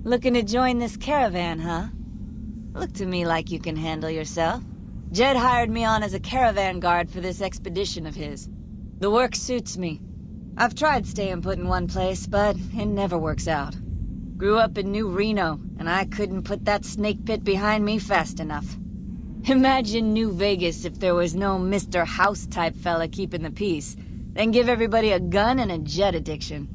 Looking to join this caravan, huh? Look to me like you can handle yourself. Jed hired me on as a caravan guard for this expedition of his. The work suits me. I've tried staying put in one place, but it never works out. Grew up in New Reno, and I couldn't put that snake pit behind me fast enough. Imagine New Vegas if there was no Mr. House-type fella keeping the peace, then give everybody a gun and a jet addiction.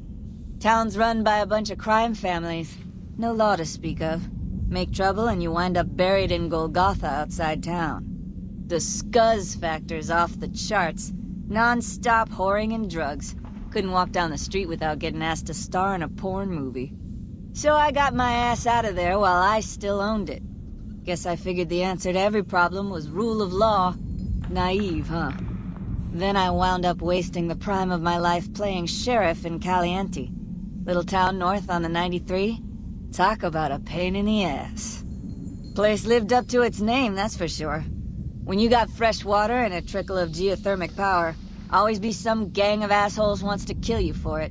Town's run by a bunch of crime families. No law to speak of. Make trouble and you wind up buried in Golgotha outside town. The scuzz factor's off the charts. Non-stop whoring and drugs. Couldn't walk down the street without getting asked to star in a porn movie. So I got my ass out of there while I still owned it. Guess I figured the answer to every problem was rule of law. Naive, huh? Then I wound up wasting the prime of my life playing sheriff in Caliente. Little town north on the 93. Talk about a pain in the ass. Place lived up to its name, that's for sure. When you got fresh water and a trickle of geothermic power, always be some gang of assholes wants to kill you for it.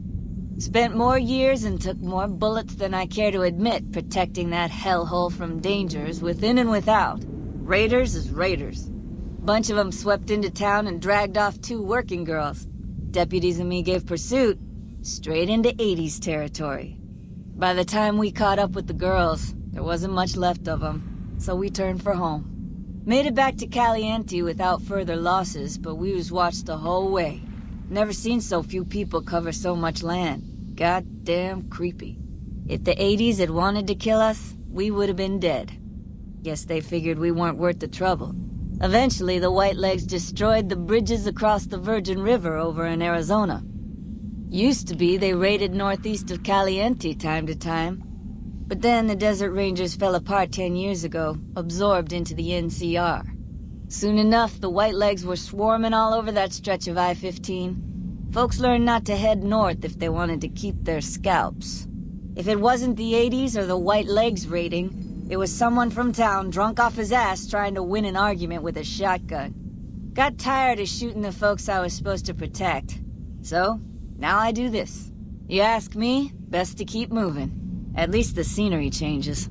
Spent more years and took more bullets than I care to admit protecting that hellhole from dangers within and without. Raiders is raiders. Bunch of them swept into town and dragged off 2 working girls. Deputies and me gave pursuit, straight into 80s territory. By the time we caught up with the girls, there wasn't much left of them, so we turned for home. Made it back to Caliente without further losses, but we was watched the whole way. Never seen so few people cover so much land. Goddamn creepy. If the 80s had wanted to kill us, we would have been dead. Guess they figured we weren't worth the trouble. Eventually, the Whitelegs destroyed the bridges across the Virgin River over in Arizona. Used to be they raided northeast of Caliente time to time. But then the Desert Rangers fell apart 10 years ago, absorbed into the NCR. Soon enough, the Whitelegs were swarming all over that stretch of I-15. Folks learned not to head north if they wanted to keep their scalps. If it wasn't the 80s or the Whitelegs raiding, it was someone from town drunk off his ass trying to win an argument with a shotgun. Got tired of shooting the folks I was supposed to protect. So, now I do this. You ask me, best to keep moving. At least the scenery changes.